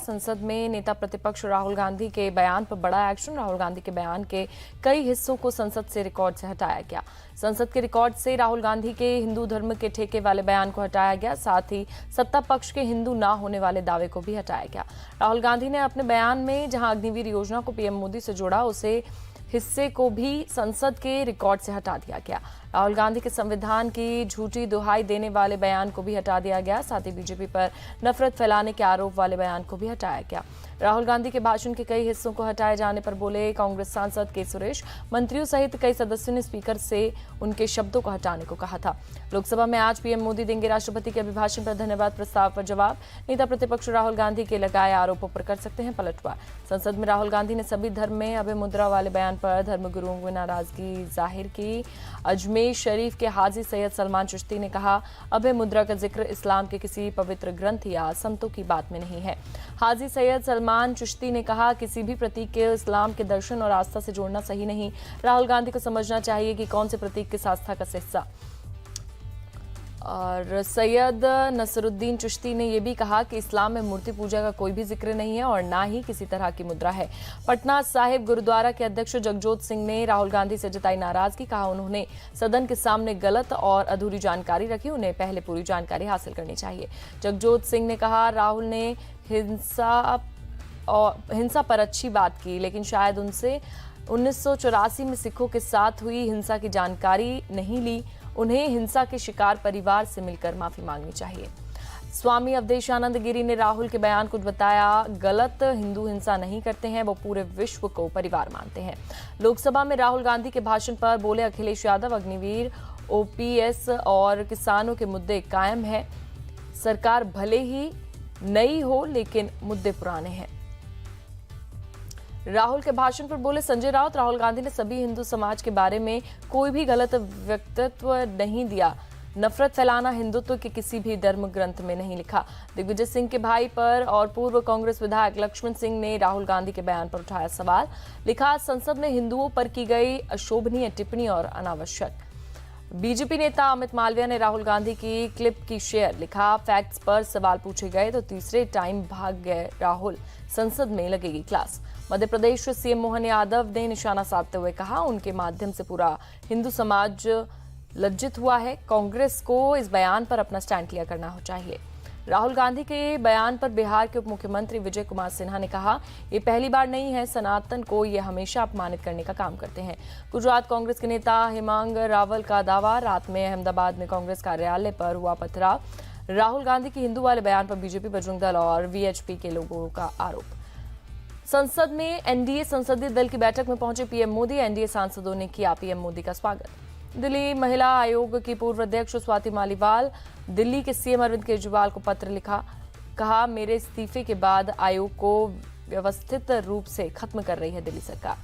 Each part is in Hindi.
संसद में नेता प्रतिपक्ष राहुल गांधी के बयान पर बड़ा एक्शन। राहुल गांधी के बयान के कई हिस्सों को संसद से रिकॉर्ड से हटाया गया। संसद के रिकॉर्ड से राहुल गांधी के हिंदू धर्म के ठेके वाले बयान को हटाया गया, साथ ही सत्ता पक्ष के हिंदू ना होने वाले दावे को भी हटाया गया। राहुल गांधी ने अपने बयान में जहां अग्निवीर योजना को पीएम मोदी से जोड़ा, उसे हिस्से को भी संसद के रिकॉर्ड से हटा दिया गया। राहुल गांधी के संविधान की झूठी दुहाई देने वाले बयान को भी हटा दिया गया, साथ ही बीजेपी पर नफरत फैलाने के आरोप वाले बयान को भी हटाया गया। राहुल गांधी के भाषण के कई हिस्सों को हटाए जाने पर बोले कांग्रेस सांसद के सुरेश, मंत्रियों सहित कई सदस्यों ने स्पीकर से उनके शब्दों को हटाने को कहा था। लोकसभा में आज पीएम मोदी देंगे राष्ट्रपति के अभिभाषण पर धन्यवाद प्रस्ताव पर जवाब। नेता प्रतिपक्ष राहुल गांधी के लगाए आरोपों पर कर सकते हैं पलटवार। संसद में राहुल गांधी ने सभी धर्म में अभय मुद्रा वाले बयान पर धर्मगुरुओं में नाराजगी जाहिर की। अजमेर शरीफ के हाजी सैयद सलमान चिश्ती ने कहा, अभय मुद्रा का जिक्र इस्लाम के किसी पवित्र ग्रंथ या संतों की बात में नहीं है। हाजी सैयद सलमान चिश्ती ने कहा, किसी भी प्रतीक के इस्लाम के दर्शन और आस्था से जोड़ना सही नहीं। राहुल गांधी को समझना चाहिए कि कौन से प्रतीक किस आस्था का हिस्सा। और सैयद नसरुद्दीन चिश्ती ने यह भी कहा कि इस्लाम में मूर्ति पूजा का कोई भी जिक्र नहीं है और ना ही किसी तरह की मुद्रा है। पटना साहिब गुरुद्वारा के अध्यक्ष जगजोत सिंह ने राहुल गांधी से जताई नाराजगी। कहा, उन्होंने सदन के सामने गलत और अधूरी जानकारी रखी, उन्हें पहले पूरी जानकारी हासिल करनी चाहिए। जगजोत सिंह ने कहा, राहुल ने हिंसा पर अच्छी बात की, लेकिन शायद उनसे 1984 में सिखों के साथ हुई हिंसा की जानकारी नहीं ली। उन्हें हिंसा के शिकार परिवार से मिलकर माफी मांगनी चाहिए। स्वामी अवधेशानंद गिरी ने राहुल के बयान को बताया गलत। हिंदू हिंसा नहीं करते हैं, वो पूरे विश्व को परिवार मानते हैं। लोकसभा में राहुल गांधी के भाषण पर बोले अखिलेश यादव, अग्निवीर, ओपीएस और किसानों के मुद्दे कायम है। सरकार भले ही नई हो, लेकिन मुद्दे पुराने हैं। राहुल के भाषण पर बोले संजय राउत, राहुल गांधी ने सभी हिंदू समाज के बारे में कोई भी गलत वक्तव्य नहीं दिया। नफरत फैलाना हिंदुत्व के किसी भी धर्म ग्रंथ में नहीं लिखा। दिग्विजय सिंह के भाई पर और पूर्व कांग्रेस विधायक लक्ष्मण सिंह ने राहुल गांधी के बयान पर उठाया सवाल। लिखा, संसद में हिंदुओं पर की गई अशोभनीय टिप्पणी और अनावश्यक। बीजेपी नेता अमित मालविया ने राहुल गांधी की क्लिप की शेयर। लिखा, फैक्ट्स पर सवाल पूछे गए तो तीसरे टाइम भाग गए राहुल, संसद में लगेगी क्लास। मध्य प्रदेश सीएम मोहन यादव ने निशाना साधते हुए कहा, उनके माध्यम से पूरा हिंदू समाज लज्जित हुआ है। कांग्रेस को इस बयान पर अपना स्टैंड क्लियर करना चाहिए। राहुल गांधी के बयान पर बिहार के उप मुख्यमंत्री विजय कुमार सिन्हा ने कहा, ये पहली बार नहीं है, सनातन को ये हमेशा अपमानित करने का काम करते हैं। गुजरात कांग्रेस के नेता हेमांग रावल का दावा, रात में अहमदाबाद में कांग्रेस कार्यालय पर हुआ पथराव। राहुल गांधी के हिंदू वाले बयान पर बीजेपी, बजरंग दल और वीएचपी के लोगों का आरोप। संसद में एनडीए संसदीय दल की बैठक में पहुंचे पीएम मोदी। एनडीए सांसदों ने किया पीएम मोदी का स्वागत। दिल्ली महिला आयोग की पूर्व अध्यक्ष स्वाति मालीवाल दिल्ली के सीएम अरविंद केजरीवाल को पत्र लिखा। कहा, मेरे इस्तीफे के बाद आयोग को व्यवस्थित रूप से खत्म कर रही है दिल्ली सरकार।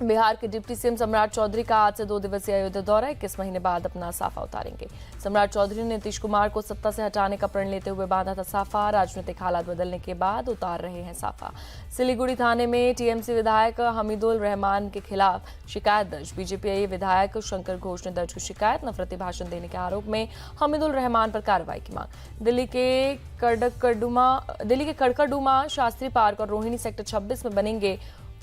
बिहार के डिप्टी सीएम सम्राट चौधरी का आज से 2 दिवसीय अयोध्या दौरा। 21 महीने बाद अपना साफा उतारेंगे। सम्राट चौधरी ने नीतीश कुमार को सत्ता से हटाने का प्रण लेते हुए बांधा था साफा। राजनीतिक हालात बदलने के बाद उतार रहे हैं साफा। सिलीगुड़ी थाने में टीएमसी विधायक हमीदुल रहमान के खिलाफ शिकायत दर्ज। बीजेपी विधायक शंकर घोष ने दर्ज की शिकायत। नफरती भाषण देने के आरोप में हमीदुल रहमान पर कार्रवाई की मांग। दिल्ली के कड़कड़डुमा शास्त्री पार्क और रोहिणी सेक्टर 26 में बनेंगे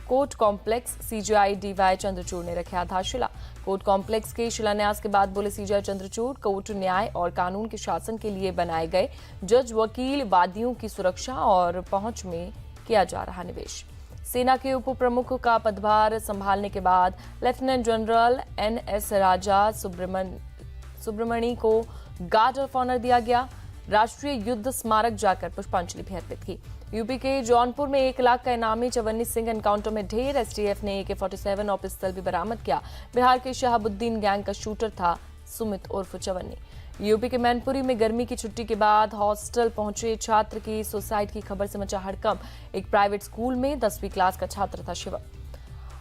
court complex. CGI D Y Chandrachud ने रखे आधारशिला। कोर्ट कॉम्प्लेक्स के शिलान्यास के बाद बोले सीजीआई चंद्रचूड़, कोर्ट न्याय और कानून के शासन के लिए बनाए गए जज, वकील, वादियों की सुरक्षा और पहुंच में किया जा रहा निवेश। सेना के उप प्रमुख का पदभार संभालने के बाद लेफ्टिनेंट जनरल एनएस राजा सुब्रमणी को गार्ड ऑफ ऑनर दिया गया। राष्ट्रीय युद्ध स्मारक जाकर पुष्पांजलि भी अर्पित की। यूपी के जौनपुर में 1 लाख का इनामी चवन्नी सिंह एनकाउंटर में ढेर। एसटीएफ ने AK-47 और पिस्तौल भी बरामद किया। बिहार के शहाबुद्दीन गैंग का शूटर था सुमित उर्फ चवन्नी। यूपी के मैनपुरी में गर्मी की छुट्टी के बाद हॉस्टल पहुंचे छात्र की सुसाइड की खबर से मचा हड़कंप। एक प्राइवेट स्कूल में 10वीं क्लास का छात्र था शिवम।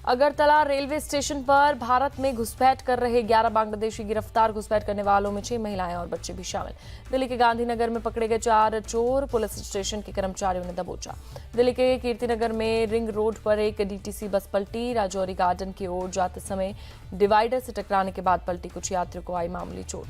अगरतला रेलवे स्टेशन पर भारत में घुसपैठ कर रहे 11 बांग्लादेशी गिरफ्तार। घुसपैठ करने वालों में 6 महिलाएं और बच्चे भी शामिल। दिल्ली के गांधीनगर में पकड़े गए 4 चोर, पुलिस स्टेशन के कर्मचारियों ने दबोचा। दिल्ली के कीर्तिनगर में रिंग रोड पर एक डीटीसी बस पलटी। राजौरी गार्डन की ओर जाते समय डिवाइडर से टकराने के बाद पलटी। कुछ यात्रियों को आई मामूली चोट।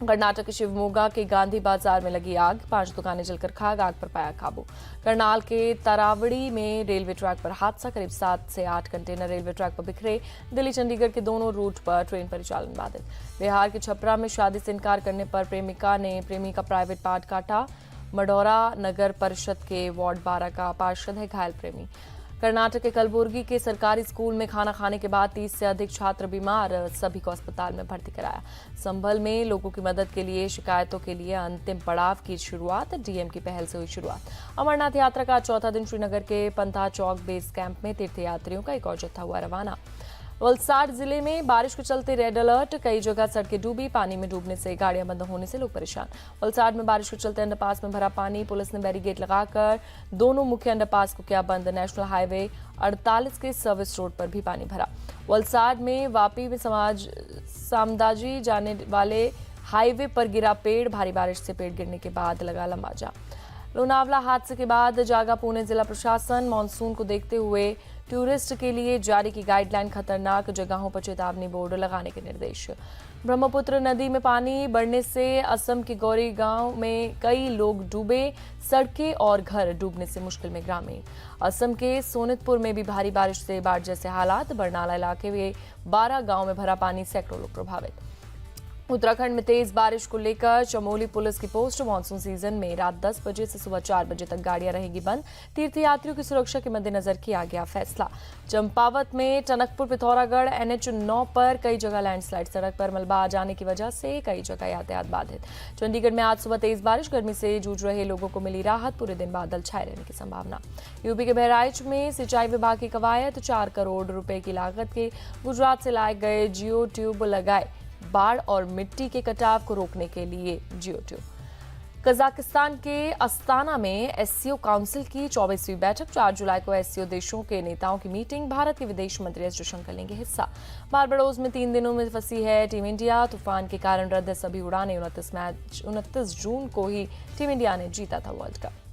कर्नाटक के शिवमोगा के गांधी बाजार में लगी आग, 5 दुकानें जलकर खाक, आग पर पाया काबू। करनाल के तारावड़ी में रेलवे ट्रैक पर हादसा, करीब 7 से 8 कंटेनर रेलवे ट्रैक पर बिखरे। दिल्ली चंडीगढ़ के दोनों रूट पर ट्रेन परिचालन बाधित। बिहार के छपरा में शादी से इनकार करने पर प्रेमिका ने प्रेमी का प्राइवेट पार्ट काटा। मडौरा नगर परिषद के वार्ड 12 का पार्षद है घायल प्रेमी। कर्नाटक के कलबुर्गी के सरकारी स्कूल में खाना खाने के बाद 30 से अधिक छात्र बीमार, सभी को अस्पताल में भर्ती कराया। संभल में लोगों की मदद के लिए शिकायतों के लिए अंतिम पड़ाव की शुरुआत, डीएम की पहल से हुई शुरुआत। अमरनाथ यात्रा का चौथा दिन श्रीनगर के पंथा चौक बेस कैंप में तीर्थयात्रियों का एक और जत्था हुआ रवाना। वलसाड जिले में बारिश के चलते रेड अलर्ट, कई जगह सड़कें डूबी, पानी में डूबने से गाड़ियां बंद होने से लोग परेशान। वलसाड में बारिश के चलते अंडरपास में भरा पानी, पुलिस ने बैरिकेड लगाकर दोनों मुख्य अंडरपास को किया बंद। नेशनल हाईवे 48 के सर्विस रोड पर भी पानी भरा। वलसाड में वापी में सामदाजी जाने वाले हाईवे पर गिरा पेड़, भारी बारिश से पेड़ गिरने के बाद लगा लंबा जाम। लोनावला हादसे के बाद जागा पुणे जिला प्रशासन, मानसून को देखते हुए टूरिस्ट के लिए जारी की गाइडलाइन, खतरनाक जगहों पर चेतावनी बोर्ड लगाने के निर्देश। ब्रह्मपुत्र नदी में पानी बढ़ने से असम के गौरी गांव में कई लोग डूबे, सड़कें और घर डूबने से मुश्किल में ग्रामीण। असम के सोनितपुर में भी भारी बारिश से बाढ़ जैसे हालात, बरनाला इलाके में 12 गांव में भरा पानी, सैकड़ों लोग प्रभावित। उत्तराखंड में तेज बारिश को लेकर चमोली पुलिस की पोस्ट, मानसून सीजन में रात 10 बजे से सुबह 4 बजे तक गाड़ियां रहेगी बंद। तीर्थयात्रियों की सुरक्षा के मद्देनजर किया गया फैसला। चंपावत में टनकपुर पिथौरागढ़ NH9 पर कई जगह लैंडस्लाइड, सड़क पर मलबा आ जाने की वजह से कई जगह यातायात बाधित। चंडीगढ़ में आज सुबह तेज बारिश, गर्मी से जूझ रहे लोगों को मिली राहत, पूरे दिन बादल छाए रहने की संभावना। यूपी के बहराइच में सिंचाई विभाग की कवायद, 4 करोड़ रुपए की लागत के गुजरात से लाए गए जियो ट्यूब लगाए बाढ़ और मिट्टी के कटाव को रोकने के लिए जियो ट्यूब। कजाकिस्तान के अस्ताना में SCO काउंसिल की 24वीं बैठक, 4 जुलाई को SCO देशों के नेताओं की मीटिंग, भारत के विदेश मंत्री एस जयशंकर लेंगे हिस्सा। बारबाडोस में 3 दिनों में फंसी है टीम इंडिया, तूफान के कारण रद्द है सभी उड़ानें। 29 जून को ही टीम इंडिया ने जीता था वर्ल्ड कप।